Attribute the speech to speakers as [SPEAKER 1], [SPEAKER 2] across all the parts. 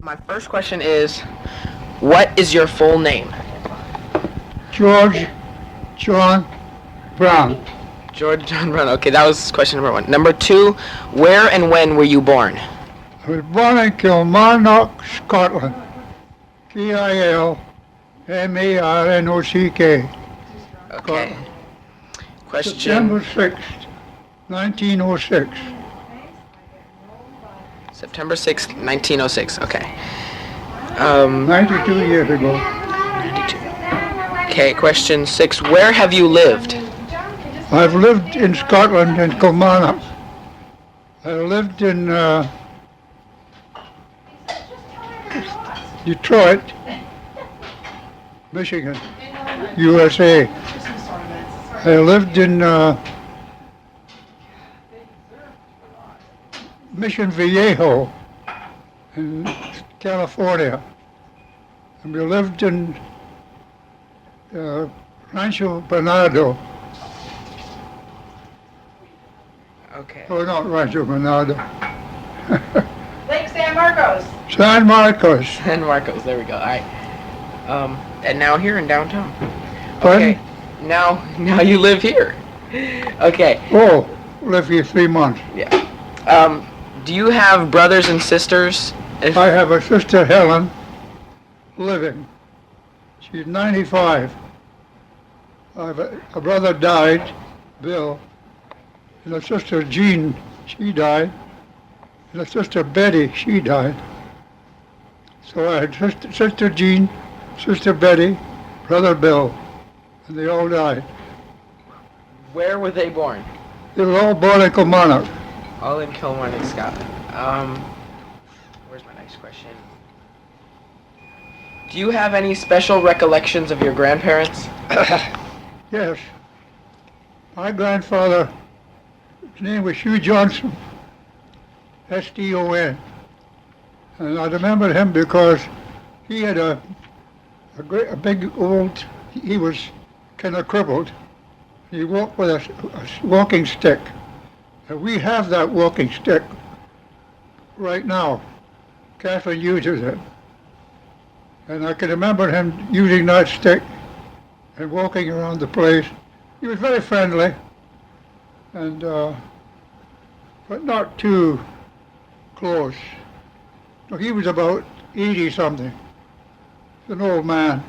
[SPEAKER 1] My first question is, what is your full name?
[SPEAKER 2] George John Brown.
[SPEAKER 1] George John Brown. Okay, that was question number one. Number two, where and when were you born?
[SPEAKER 2] I was born in Kilmarnock, Scotland. Kilmarnock.
[SPEAKER 1] Okay. Question.
[SPEAKER 2] September 6th, 1906.
[SPEAKER 1] September 6th, 1906. Okay.
[SPEAKER 2] 92 years ago.
[SPEAKER 1] 92. Okay, question six, where have you lived?
[SPEAKER 2] I've lived in Scotland, in Kilmarnock. I lived in Detroit, Michigan, USA. I lived in Mission Viejo in California. And we lived in Rancho Bernardo.
[SPEAKER 1] Okay.
[SPEAKER 2] Oh, not Rancho Bernardo.
[SPEAKER 3] Lake San Marcos.
[SPEAKER 2] San Marcos.
[SPEAKER 1] San Marcos, there we go. All right. And now here in downtown.
[SPEAKER 2] Pardon?
[SPEAKER 1] Okay. Now you live here. Okay.
[SPEAKER 2] Oh, lived here 3 months.
[SPEAKER 1] Yeah. Do you have brothers and sisters?
[SPEAKER 2] I have a sister, Helen, living. She's 95. I have a brother died, Bill, and a sister, Jean, she died, and a sister, Betty, she died. So I had sister Jean, sister Betty, brother Bill, and they all died.
[SPEAKER 1] Where were they born?
[SPEAKER 2] They were all born in Kilmarnock.
[SPEAKER 1] All in Kilmarnock, Scotland. Where's my next question? Do you have any special recollections of your grandparents?
[SPEAKER 2] Yes. My grandfather, his name was Hugh Johnson, S-T-O-N. And I remember him because he had a big old, he was kind of crippled. He walked with a walking stick. And we have that walking stick right now. Catherine uses it. And I can remember him using that stick and walking around the place. He was very friendly, and but not too close. So he was about 80 something. He's an old man.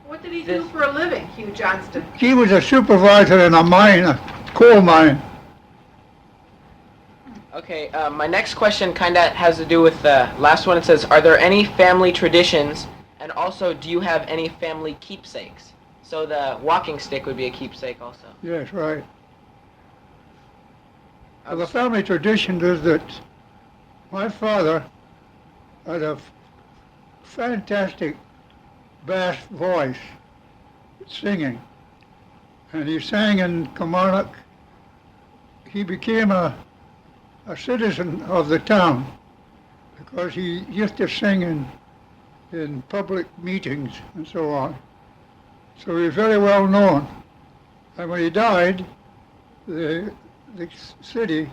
[SPEAKER 3] What did he do for a living, Hugh Johnston?
[SPEAKER 2] He was a supervisor in a mine, a coal mine.
[SPEAKER 1] Okay, my next question kind of has to do with the last one. It says, are there any family traditions, and also do you have any family keepsakes? So the walking stick would be a keepsake also.
[SPEAKER 2] Yes, right. Well, the family tradition is that my father had a fantastic bass voice, singing, and he sang in Kilmarnock. He became a citizen of the town because he used to sing in public meetings and so on. So he was very well known. And when he died, the city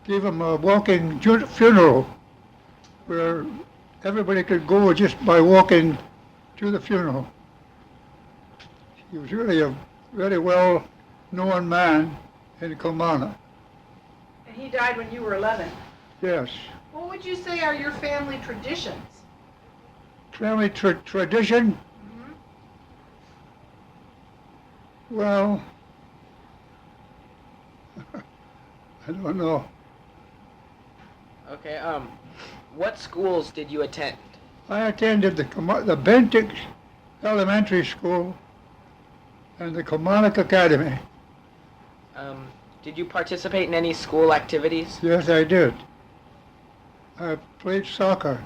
[SPEAKER 2] gave him a walking funeral where everybody could go just by walking to the funeral. He was really a very well-known man in Kilmarnock.
[SPEAKER 3] And he died when you were 11.
[SPEAKER 2] Yes.
[SPEAKER 3] What would you say are your family traditions?
[SPEAKER 2] Family tradition?
[SPEAKER 3] Mm-hmm.
[SPEAKER 2] Well, I don't know.
[SPEAKER 1] Okay, what schools did you attend?
[SPEAKER 2] I attended the Bentix Elementary School and the Kilmarnock Academy.
[SPEAKER 1] Did you participate in any school activities?
[SPEAKER 2] Yes, I did. I played soccer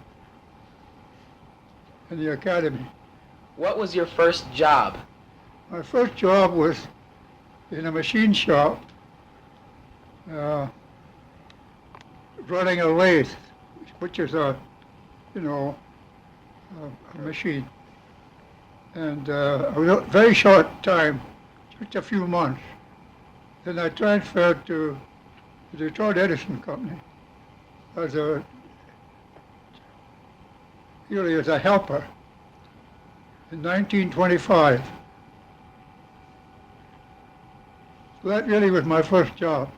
[SPEAKER 2] in the academy.
[SPEAKER 1] What was your first job?
[SPEAKER 2] My first job was in a machine shop, running a lathe, which is a machine. And a very short time, just a few months. Then I transferred to the Detroit Edison Company as really as a helper in 1925. So that really was my first job.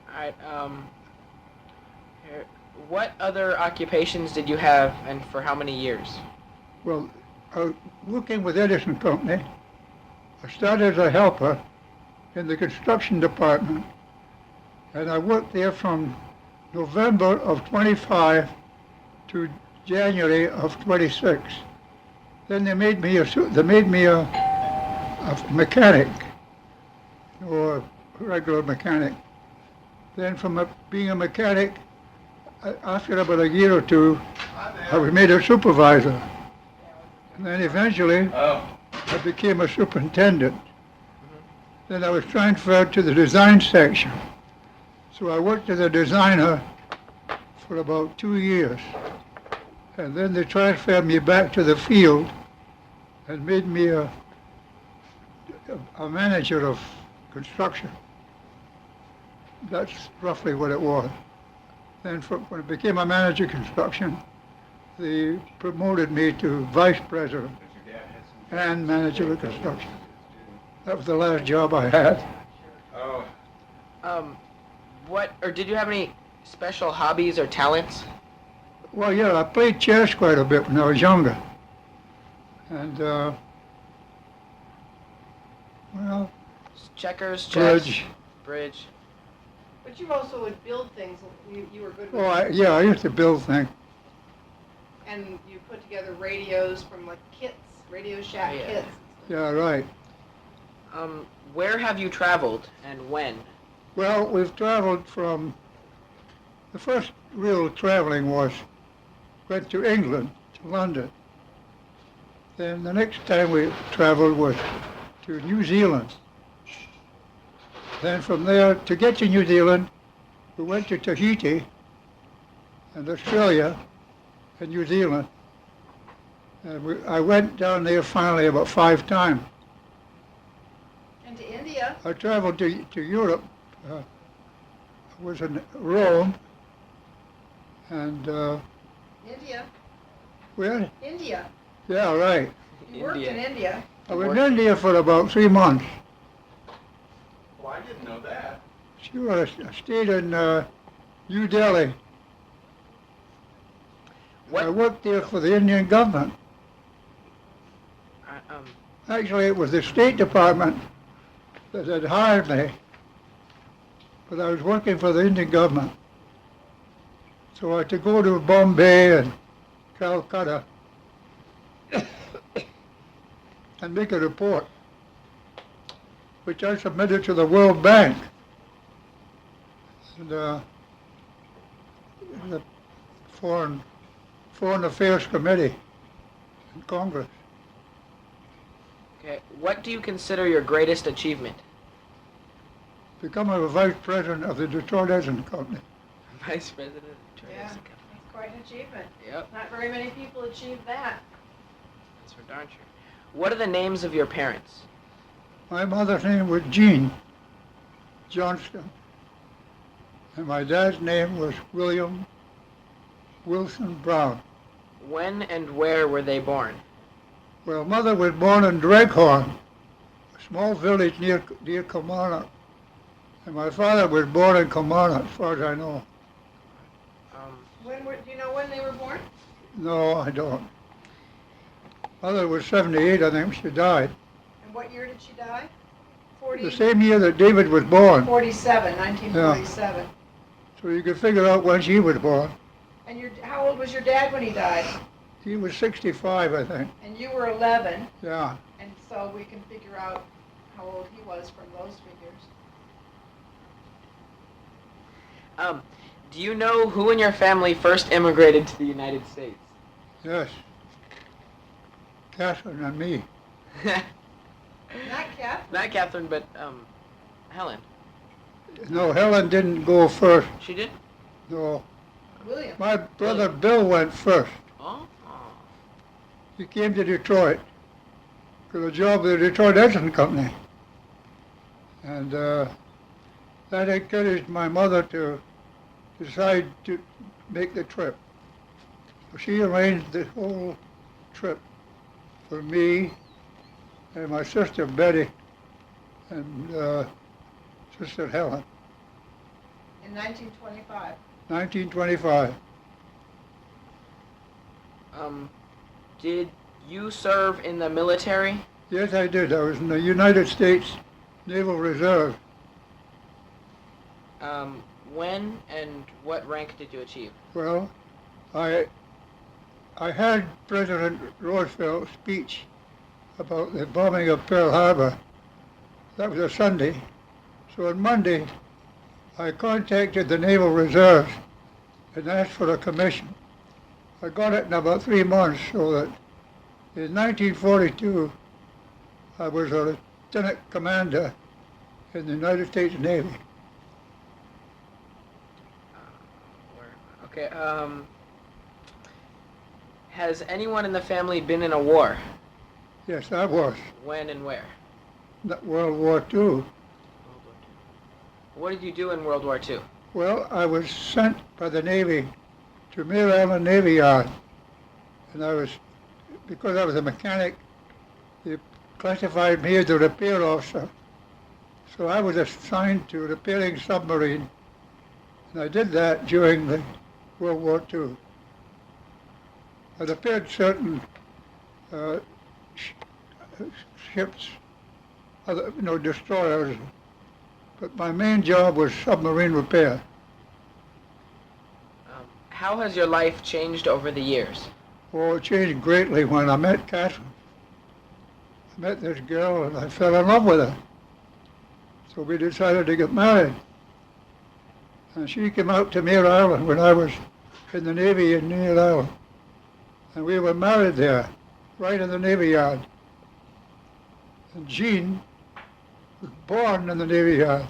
[SPEAKER 1] All right. What other occupations did you have, and for how many years?
[SPEAKER 2] Well, working with Edison Company, I started as a helper in the construction department, and I worked there from November of 25 to January of 26. Then they made me a mechanic, or a regular mechanic. Then from being a mechanic, after about a year or two, I was made a supervisor. And then eventually, I became a superintendent. Then I was transferred to the design section. So I worked as a designer for about 2 years. And then they transferred me back to the field and made me a manager of construction. That's roughly what it was. Then when I became a manager of construction, they promoted me to vice president and manager of construction. That was the last job I had.
[SPEAKER 1] Did you have any special hobbies or talents?
[SPEAKER 2] Well, yeah, I played chess quite a bit when I was younger. And,
[SPEAKER 1] Checkers, chess,
[SPEAKER 2] bridge.
[SPEAKER 1] bridge.
[SPEAKER 3] But you also would build things. You were good with
[SPEAKER 2] I used to build things.
[SPEAKER 3] And you put together radios from like kits, Radio Shack kits.
[SPEAKER 2] Yeah, right.
[SPEAKER 1] Where have you traveled and when?
[SPEAKER 2] Well, we've traveled from, the first real traveling went to England, to London. Then the next time we traveled was to New Zealand. Then from there, to get to New Zealand, we went to Tahiti and Australia and New Zealand. And I went down there finally about 5 times.
[SPEAKER 3] And to India.
[SPEAKER 2] I traveled to Europe. I was in Rome and
[SPEAKER 3] India.
[SPEAKER 2] where?
[SPEAKER 3] India.
[SPEAKER 2] Yeah, right.
[SPEAKER 3] You worked in India.
[SPEAKER 2] I was in India for about 3 months.
[SPEAKER 4] Well, I didn't know that.
[SPEAKER 2] Sure, I stayed in New Delhi.
[SPEAKER 1] What?
[SPEAKER 2] I worked there for the Indian government. Actually, it was the State Department that had hired me, but I was working for the Indian government. So I had to go to Bombay and Calcutta and make a report, which I submitted to the World Bank and the Foreign Affairs Committee in Congress.
[SPEAKER 1] Okay. What do you consider your greatest achievement?
[SPEAKER 2] Become a vice president of the Detroit Edison Company.
[SPEAKER 1] Vice president of Detroit
[SPEAKER 3] Yeah,
[SPEAKER 1] Edison
[SPEAKER 3] that's quite an achievement.
[SPEAKER 1] Yep.
[SPEAKER 3] Not very many people achieve that.
[SPEAKER 1] That's for darn sure. What are the names of your parents?
[SPEAKER 2] My mother's name was Jean Johnston, and my dad's name was William Wilson Brown.
[SPEAKER 1] When and where were they born?
[SPEAKER 2] Well, mother was born in Dreghorn, a small village near Kilmarnock, and my father was born in Kilmarnock, as far as I know.
[SPEAKER 3] Do you know when they were born?
[SPEAKER 2] No, I don't. Mother was 78, I think. She died.
[SPEAKER 3] And what year did she die? 40.
[SPEAKER 2] The same year that David was born.
[SPEAKER 3] 47, 1947.
[SPEAKER 2] So you could figure out when she was born.
[SPEAKER 3] And how old was your dad when he died?
[SPEAKER 2] He was 65, I think.
[SPEAKER 3] And you were 11.
[SPEAKER 2] Yeah.
[SPEAKER 3] And so we can figure out how old he was from those figures.
[SPEAKER 1] Do you know who in your family first immigrated to the United States?
[SPEAKER 2] Yes. Catherine and me.
[SPEAKER 3] Not Catherine.
[SPEAKER 1] Not Catherine, but Helen.
[SPEAKER 2] No, Helen didn't go first.
[SPEAKER 1] She did?
[SPEAKER 2] No.
[SPEAKER 3] William.
[SPEAKER 2] My brother Bill went first.
[SPEAKER 1] Oh.
[SPEAKER 2] He came to Detroit for a job with the Detroit Edison Company. And That encouraged my mother to decide to make the trip. So she arranged the whole trip for me and my sister Betty and Sister Helen,
[SPEAKER 3] In 1925.
[SPEAKER 2] 1925.
[SPEAKER 1] Did you serve in the military?
[SPEAKER 2] Yes, I did. I was in the United States Naval Reserve.
[SPEAKER 1] When and what rank did you achieve?
[SPEAKER 2] Well, I heard President Roosevelt's speech about the bombing of Pearl Harbor. That was a Sunday. So on Monday, I contacted the Naval Reserves and asked for a commission. I got it in about 3 months, so that in 1942, I was a lieutenant commander in the United States Navy.
[SPEAKER 1] Okay, has anyone in the family been in a war?
[SPEAKER 2] Yes, I was.
[SPEAKER 1] When and where?
[SPEAKER 2] World War II.
[SPEAKER 1] What did you do in World War II?
[SPEAKER 2] Well, I was sent by the Navy to Mare Island Navy Yard, and because I was a mechanic, they classified me as a repair officer. So I was assigned to repairing submarines, and I did that during the World War II. I repaired certain ships, destroyers, but my main job was submarine repair.
[SPEAKER 1] How has your life changed over the years?
[SPEAKER 2] Oh, it changed greatly when I met Catherine. I met this girl and I fell in love with her. So we decided to get married. And she came out to Mare Island when I was in the Navy in Mare Island. And we were married there, right in the Navy Yard. And Jean was born in the Navy Yard.